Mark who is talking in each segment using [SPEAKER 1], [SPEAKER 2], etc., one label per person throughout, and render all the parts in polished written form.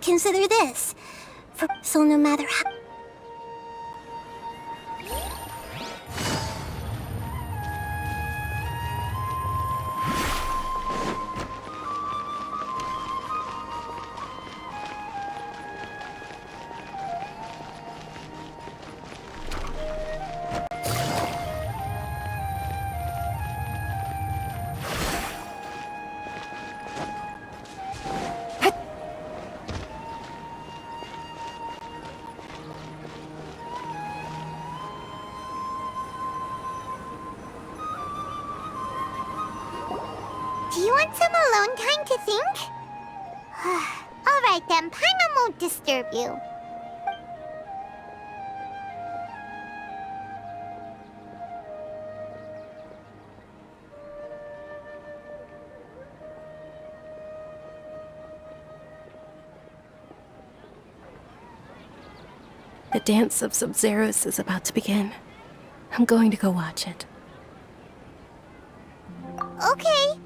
[SPEAKER 1] consider this. So no matter how...
[SPEAKER 2] Do you want some alone time to think? Alright then, Paimon won't disturb you.
[SPEAKER 3] The dance of Sub-Zeros is about to begin. I'm going to go watch it.
[SPEAKER 2] Okay.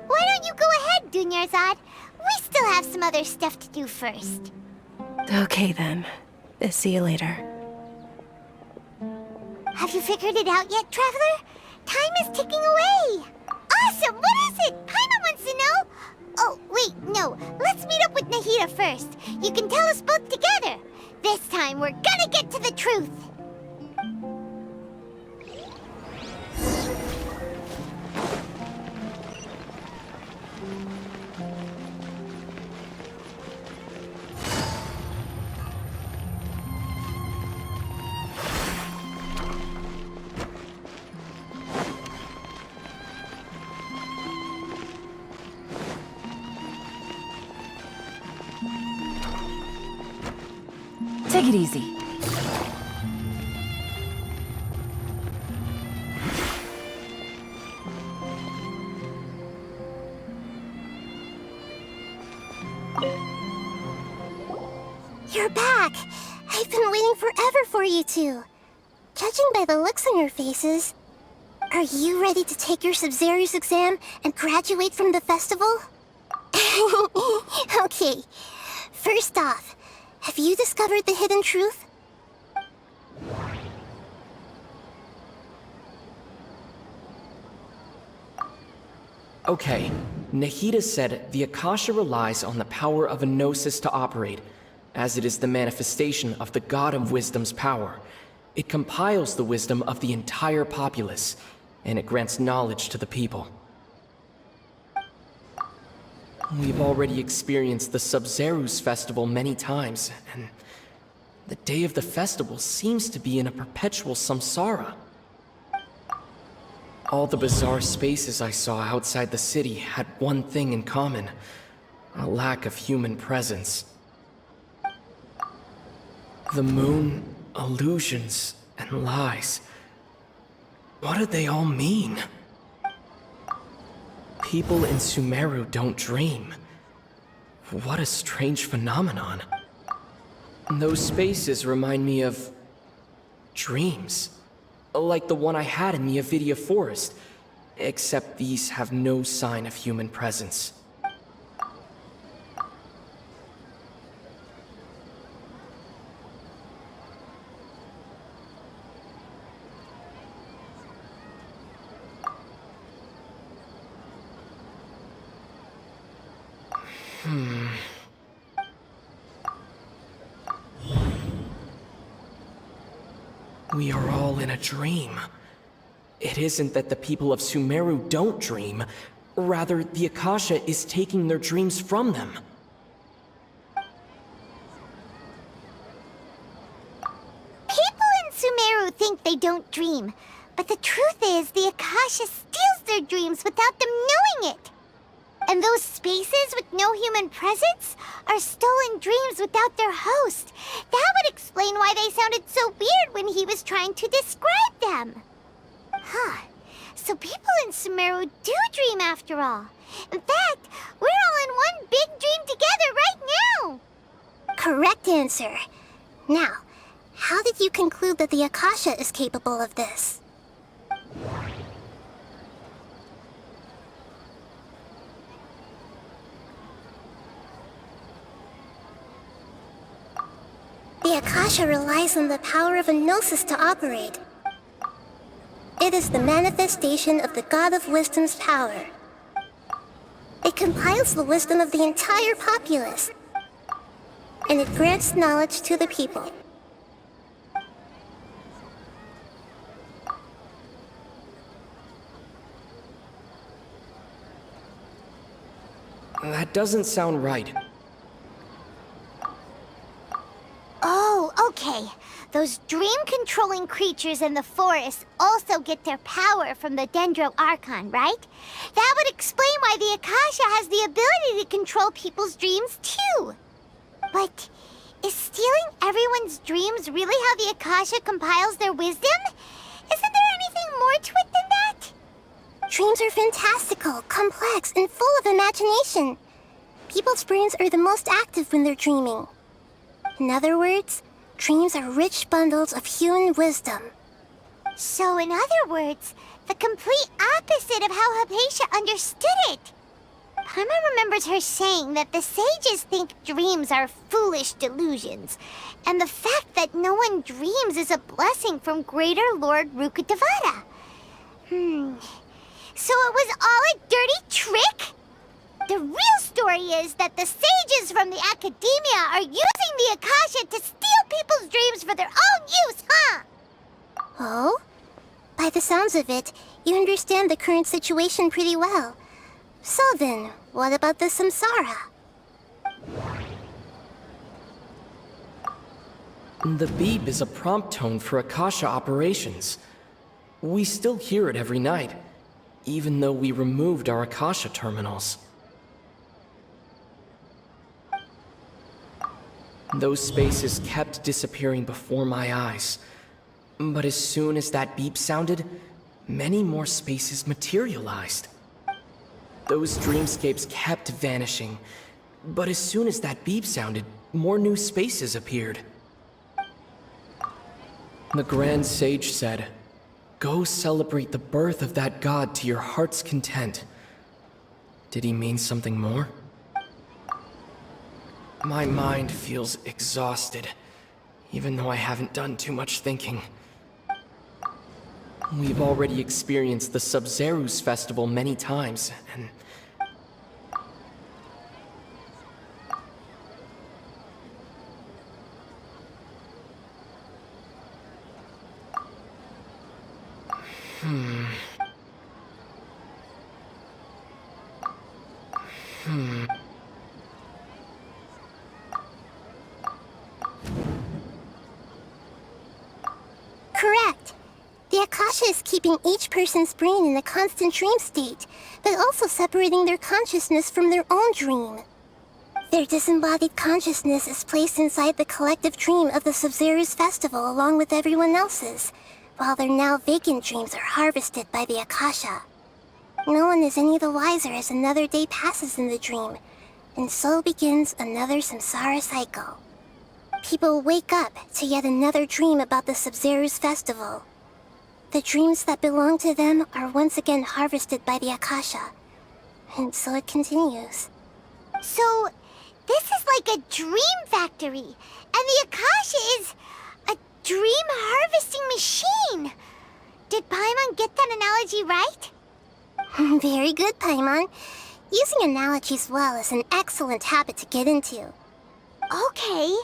[SPEAKER 2] Why don't you go ahead, Dunyarzad? We still have some other stuff to do first.
[SPEAKER 3] Okay then. See you later.
[SPEAKER 2] Have you figured it out yet, Traveler? Time is ticking away! Awesome! What is it? Paimon wants to know! Oh, wait, no. Let's meet up with Nahida first. You can tell us both together. This time, we're gonna get to the truth!
[SPEAKER 3] Take it easy.
[SPEAKER 1] You're back! I've been waiting forever for you two. Judging by the looks on your faces, are you ready to take your Sub-Zero's exam and graduate from the festival? Okay, first off, have you discovered the hidden truth?
[SPEAKER 4] Okay, Nahida said the Akasha relies on the power of a gnosis to operate, as it is the manifestation of the God of Wisdom's power. It compiles the wisdom of the entire populace, and it grants knowledge to the people. We've already experienced the Sub-Zero's festival many times, and the day of the festival seems to be in a perpetual samsara. All the bizarre spaces I saw outside the city had one thing in common: a lack of human presence. The moon, illusions, and lies. What do they all mean? People in Sumeru don't dream. What a strange phenomenon. Those spaces remind me of... dreams. Like the one I had in the Avidia Forest, except these have no sign of human presence. We are all in a dream. It isn't that the people of Sumeru don't dream. Rather, the Akasha is taking their dreams from them.
[SPEAKER 2] People in Sumeru think they don't dream, but the truth is the Akasha steals their dreams without them knowing it. And those spaces with no human presence are stolen dreams without their host. That would explain why they sounded so weird when he was trying to describe them. Huh. So people in Sumeru do dream after all. In fact, we're all in one big dream together right now.
[SPEAKER 1] Correct answer. Now, how did you conclude that the Akasha is capable of this? The Akasha relies on the power of a gnosis to operate. It is the manifestation of the God of Wisdom's power. It compiles the wisdom of the entire populace, and it grants knowledge to the people.
[SPEAKER 4] That doesn't sound right.
[SPEAKER 2] Oh, okay. Those dream-controlling creatures in the forest also get their power from the Dendro Archon, right? That would explain why the Akasha has the ability to control people's dreams, too. But is stealing everyone's dreams really how the Akasha compiles their wisdom? Isn't there anything more to it than that?
[SPEAKER 1] Dreams are fantastical, complex, and full of imagination. People's brains are the most active when they're dreaming. In other words, dreams are rich bundles of human wisdom.
[SPEAKER 2] So, in other words, the complete opposite of how Hypatia understood it. Paimon remembers her saying that the sages think dreams are foolish delusions, and the fact that no one dreams is a blessing from Greater Lord Rukkhadevata. So it was all a dirty trick? The real story is that the sages from the academia are using the Akasha to steal people's dreams for their own use, huh?
[SPEAKER 1] Oh? By the sounds of it, you understand the current situation pretty well. So then, what about the samsara?
[SPEAKER 4] The beep is a prompt tone for Akasha operations. We still hear it every night, even though we removed our Akasha terminals. Those spaces kept disappearing before my eyes. But as soon as that beep sounded, many more spaces materialized. Those dreamscapes kept vanishing, but as soon as that beep sounded, more new spaces appeared. The Grand Sage said, "Go celebrate the birth of that god to your heart's content." Did he mean something more? My mind feels exhausted, even though I haven't done too much thinking. We've already experienced the Sub-Zerus festival many times, and...
[SPEAKER 1] Correct. The Akasha is keeping each person's brain in a constant dream state, but also separating their consciousness from their own dream. Their disembodied consciousness is placed inside the collective dream of the Sub-Zerus festival along with everyone else's, while their now vacant dreams are harvested by the Akasha. No one is any the wiser as another day passes in the dream, and so begins another samsara cycle. People wake up to yet another dream about the Sub-Zerus festival. The dreams that belong to them are once again harvested by the Akasha, and so it continues.
[SPEAKER 2] So, this is like a dream factory, and the Akasha is a dream harvesting machine. Did Paimon get that analogy right?
[SPEAKER 1] Very good, Paimon. Using analogies well is an excellent habit to get into.
[SPEAKER 2] Okay,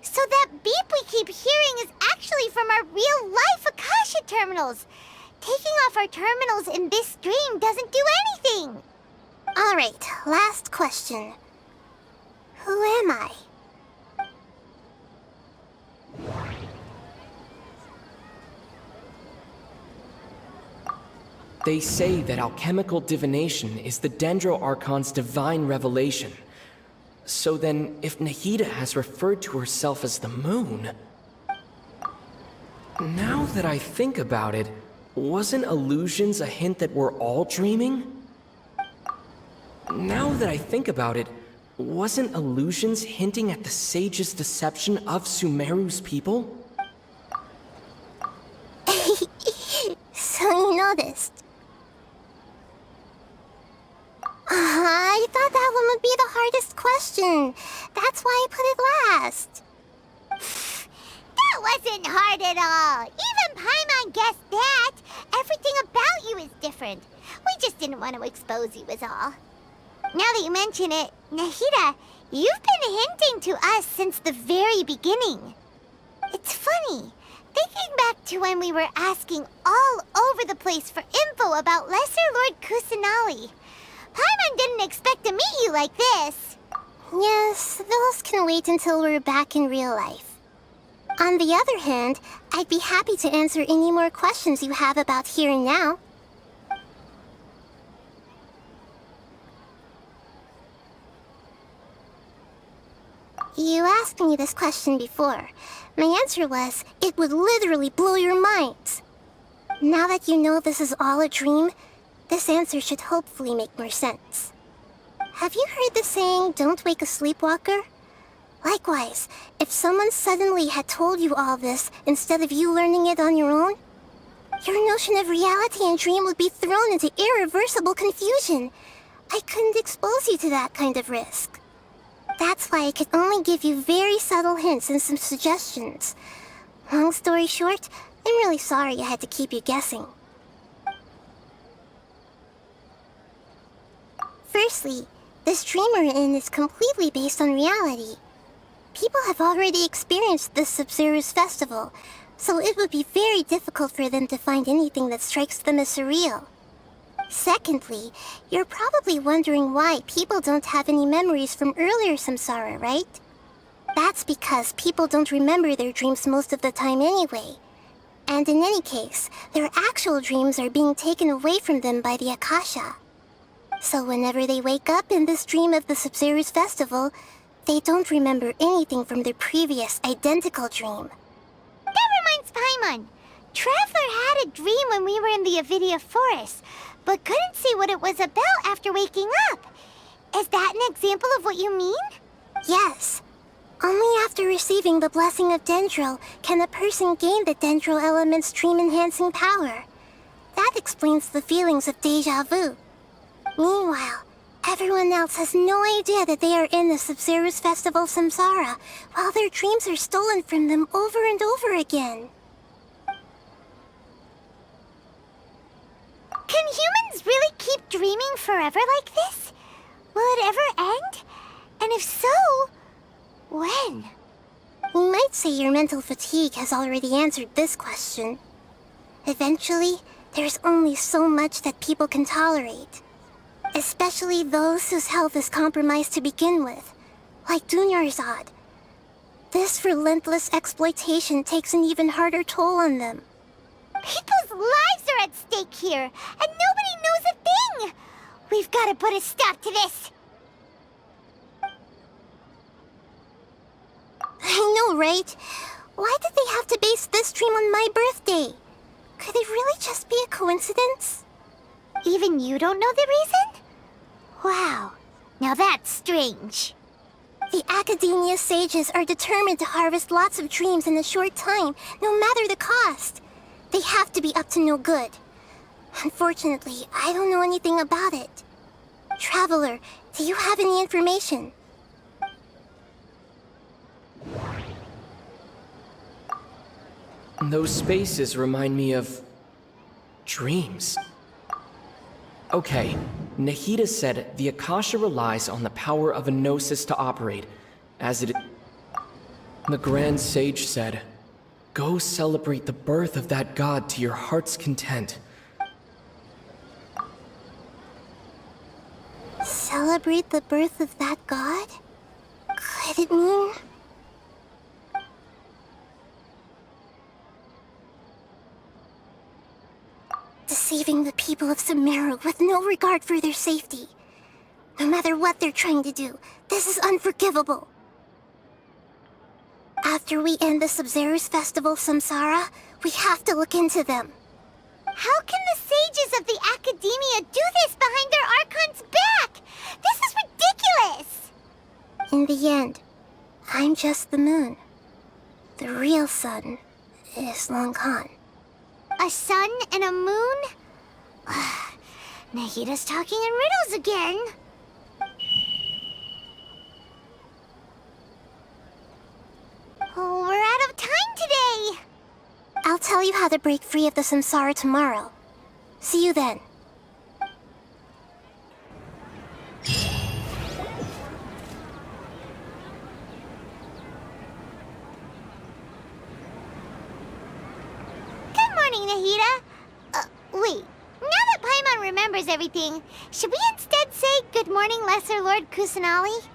[SPEAKER 2] so that beep we keep hearing is actually from our real-life Akasha terminals. Taking off our terminals in this dream doesn't do anything.
[SPEAKER 1] All right, last question. Who am I?
[SPEAKER 4] They say that alchemical divination is the Dendro Archon's divine revelation. So then, if Nahida has referred to herself as the moon... Now that I think about it, wasn't illusions a hint that we're all dreaming? Now that I think about it, wasn't illusions hinting at the sage's deception of Sumeru's people?
[SPEAKER 1] So you noticed. I thought that one would be the hardest question. That's why I put it last.
[SPEAKER 2] wasn't hard at all. Even Paimon guessed that. Everything about you is different. We just didn't want to expose you is all. Now that you mention it, Nahida, you've been hinting to us since the very beginning. It's funny, thinking back to when we were asking all over the place for info about Lesser Lord Kusanali. Paimon didn't expect to meet you like this.
[SPEAKER 1] Yes, those can wait until we're back in real life. On the other hand, I'd be happy to answer any more questions you have about here and now. You asked me this question before. My answer was, it would literally blow your minds. Now that you know this is all a dream, this answer should hopefully make more sense. Have you heard the saying, don't wake a sleepwalker? Likewise, if someone suddenly had told you all this instead of you learning it on your own, your notion of reality and dream would be thrown into irreversible confusion. I couldn't expose you to that kind of risk. That's why I could only give you very subtle hints and some suggestions. Long story short, I'm really sorry I had to keep you guessing. Firstly, this dream we're in is completely based on reality. People have already experienced this Sub-Zero's festival, so it would be very difficult for them to find anything that strikes them as surreal. Secondly, you're probably wondering why people don't have any memories from earlier samsara, right? That's because people don't remember their dreams most of the time anyway. And in any case, their actual dreams are being taken away from them by the Akasha. So whenever they wake up in this dream of the Sub-Zero's festival, they don't remember anything from their previous identical dream.
[SPEAKER 2] That reminds Paimon. Traveler had a dream when we were in the Avidia Forest, but couldn't see what it was about after waking up. Is that an example of what you mean?
[SPEAKER 1] Yes. Only after receiving the blessing of Dendro can a person gain the Dendro element's dream-enhancing power. That explains the feelings of deja vu. Meanwhile, everyone else has no idea that they are in the Sub-Zero's Festival Samsara, while their dreams are stolen from them over and over again.
[SPEAKER 2] Can humans really keep dreaming forever like this? Will it ever end? And if so, when?
[SPEAKER 1] We might say your mental fatigue has already answered this question. Eventually, there's only so much that people can tolerate. Especially those whose health is compromised to begin with, like Dunyarzad. This relentless exploitation takes an even harder toll on them.
[SPEAKER 2] People's lives are at stake here, and nobody knows a thing! We've got to put a stop to this!
[SPEAKER 1] I know, right? Why did they have to base this dream on my birthday? Could it really just be a coincidence?
[SPEAKER 2] Even you don't know the reason? Wow, now that's strange.
[SPEAKER 1] The Academia sages are determined to harvest lots of dreams in a short time, no matter the cost. They have to be up to no good. Unfortunately, I don't know anything about it. Traveler, do you have any information?
[SPEAKER 4] Those spaces remind me of dreams. Okay, Nahida said the Akasha relies on the power of a gnosis to operate, as it... The Grand Sage said, go celebrate the birth of that god to your heart's content.
[SPEAKER 1] Celebrate the birth of that god? Could it mean... deceiving the people of Sumeru with no regard for their safety? No matter what they're trying to do, this is unforgivable. After we end the Sub-Zero's Festival Samsara, we have to look into them.
[SPEAKER 2] How can the sages of the Academia do this behind their Archon's back? This is ridiculous!
[SPEAKER 1] In the end, I'm just the moon. The real sun is long gone.
[SPEAKER 2] A sun and a moon? Nahida's talking in riddles again. Oh, we're out of time today!
[SPEAKER 1] you how to break free of the samsara tomorrow. See you then.
[SPEAKER 2] Good morning, Nahida. Wait. Now that Paimon remembers everything, should we instead say good morning, Lesser Lord Kusanali?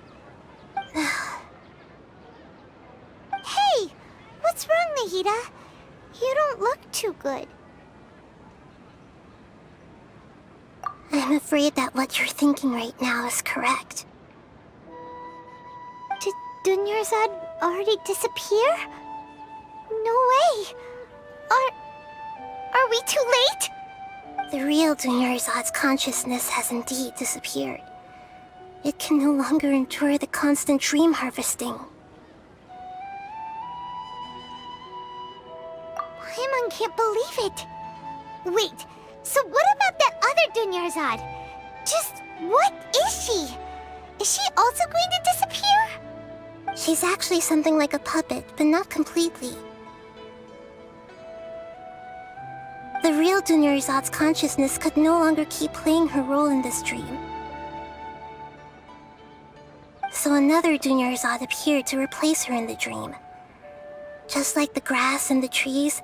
[SPEAKER 2] Hey! What's wrong, Nahida? You don't look too good.
[SPEAKER 1] I'm afraid that what you're thinking right now is correct.
[SPEAKER 2] Did Dunyarzad already disappear? No way! Are we too late?
[SPEAKER 1] The real Dunyarzad's consciousness has indeed disappeared. It can no longer endure the constant dream harvesting.
[SPEAKER 2] Paimon can't believe it. Wait, so what about that other Dunyarzad? Just what is she? Is she also going to disappear?
[SPEAKER 1] She's actually something like a puppet, but not completely. The real Dunyarzad's consciousness could no longer keep playing her role in this dream. So another Dunyarzad appeared to replace her in the dream. Just like the grass and the trees,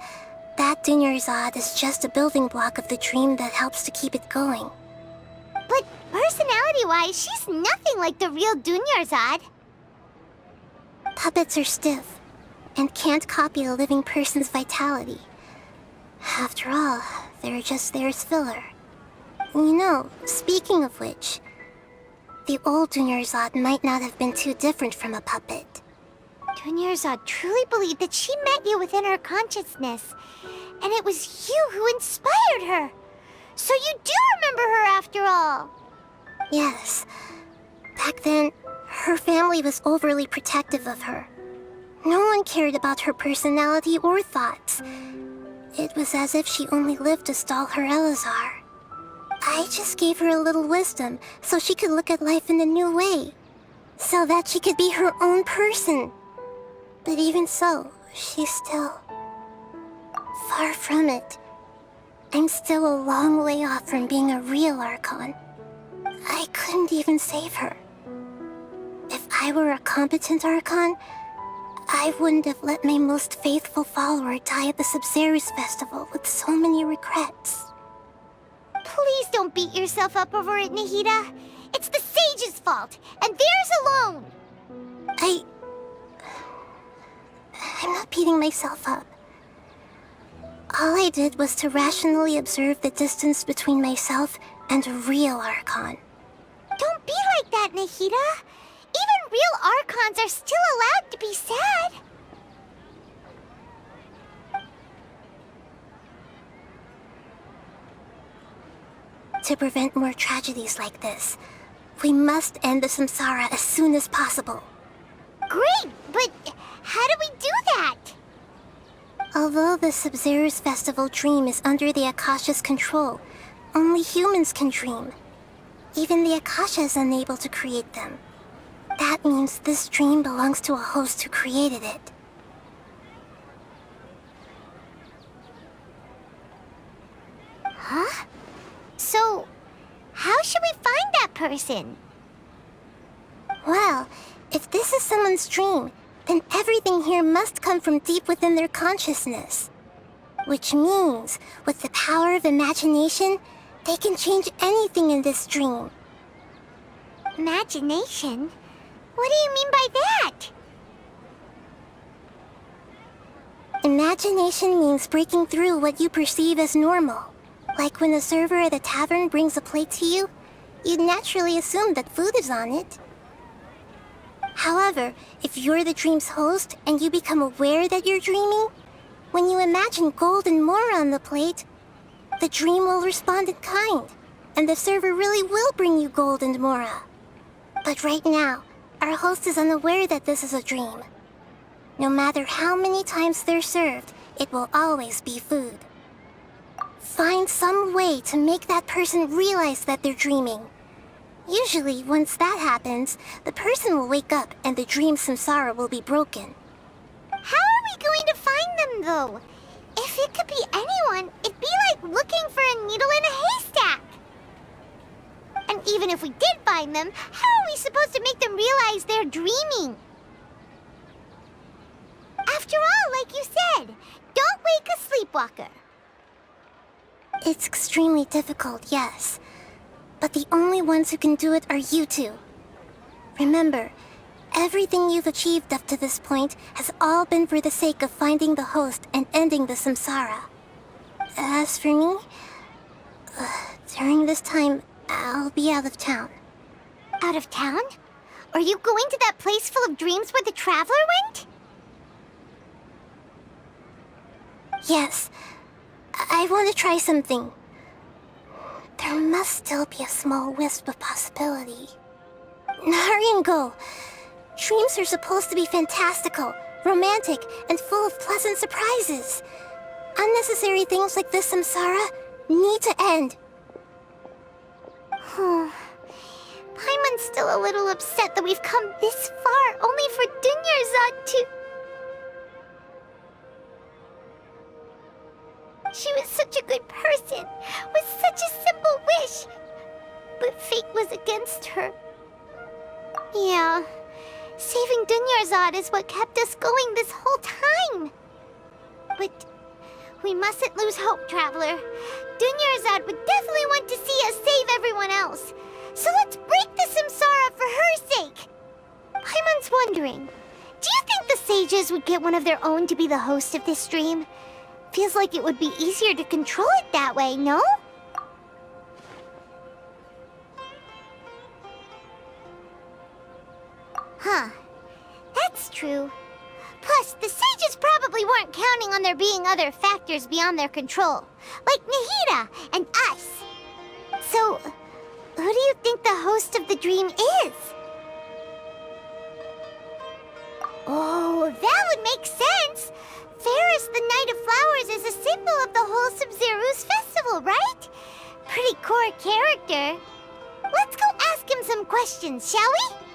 [SPEAKER 1] that Dunyarzad is just a building block of the dream that helps to keep it going.
[SPEAKER 2] But personality-wise, she's nothing like the real Dunyarzad.
[SPEAKER 1] Puppets are stiff, and can't copy a living person's vitality. After all, they're just there as filler. You know, speaking of which, the old Dunyarzad might not have been too different from a puppet.
[SPEAKER 2] Dunyarzad truly believed that she met you within her consciousness, and it was you who inspired her. So you do remember her after all.
[SPEAKER 1] Yes. Back then, her family was overly protective of her. No one cared about her personality or thoughts. It was as if she only lived to stall her Elazar. I just gave her a little wisdom so she could look at life in a new way. So that she could be her own person. But even so, she's still far from it. I'm still a long way off from being a real Archon. I couldn't even save her. If I were a competent Archon, I wouldn't have let my most faithful follower die at the Sabzeruz festival with so many regrets.
[SPEAKER 2] Please don't beat yourself up over it, Nahida. It's the sage's fault, and theirs alone.
[SPEAKER 1] I'm not beating myself up. All I did was to rationally observe the distance between myself and a real Archon.
[SPEAKER 2] Don't be like that, Nahida. Even real Archons are still allowed to be sad.
[SPEAKER 1] To prevent more tragedies like this, we must end the samsara as soon as possible.
[SPEAKER 2] Great, but how do we do that?
[SPEAKER 1] Although the Sabzeruz festival dream is under the Akasha's control, only humans can dream. Even the Akasha is unable to create them. That means this dream belongs to a host who created it.
[SPEAKER 2] Huh? So, how should we find that person?
[SPEAKER 1] Well, if this is someone's dream, then everything here must come from deep within their consciousness. Which means, with the power of imagination, they can change anything in this dream.
[SPEAKER 2] Imagination? What do you mean by that?
[SPEAKER 1] Imagination means breaking through what you perceive as normal. Like when a server at a tavern brings a plate to you, you'd naturally assume that food is on it. However, if you're the dream's host and you become aware that you're dreaming, when you imagine gold and more on the plate, the dream will respond in kind, and the server really will bring you gold and mora. But right now, our host is unaware that this is a dream. No matter how many times they're served, it will always be food. Find some way to make that person realize that they're dreaming. Usually, once that happens, the person will wake up and the dream samsara will be broken.
[SPEAKER 2] How are we going to find them, though? If If it could be anyone, it'd be like looking for a needle in a haystack. And even if we did find them, how are we supposed to make them realize they're dreaming? After all, like you said, don't wake a sleepwalker.
[SPEAKER 1] It's extremely difficult, yes. But the only ones who can do it are you two. Remember, everything you've achieved up to this point has all been for the sake of finding the host and ending the samsara. As for me, during this time, I'll be out of town.
[SPEAKER 2] Out of town? Are you going to that place full of dreams where the Traveler went?
[SPEAKER 1] Yes, I want to try something. There must still be a small wisp of possibility. Hurry and go. Dreams are supposed to be fantastical, romantic, and full of pleasant surprises. Unnecessary things like this samsara need to end.
[SPEAKER 2] Paimon's still a little upset that we've come this far only for Dunyarzad to... She was such a good person, with such a simple wish. But fate was against her. Yeah, saving Dunyarzad is what kept us going this whole time. But we mustn't lose hope, Traveler. Dunyarzad would definitely want to see us save everyone else. So let's break the samsara for her sake. Paimon's wondering, do you think the sages would get one of their own to be the host of this stream? Feels like it would be easier to control it that way, no? Huh. That's true. Plus, the sages probably weren't counting on there being other factors beyond their control, like Nahida and us. So, who do you think the host of the dream is? Oh, that would make sense. Ferris, the Knight of Flowers, is a symbol of the whole Sub-Zero's festival, right? Pretty core character. Let's go ask him some questions, shall we?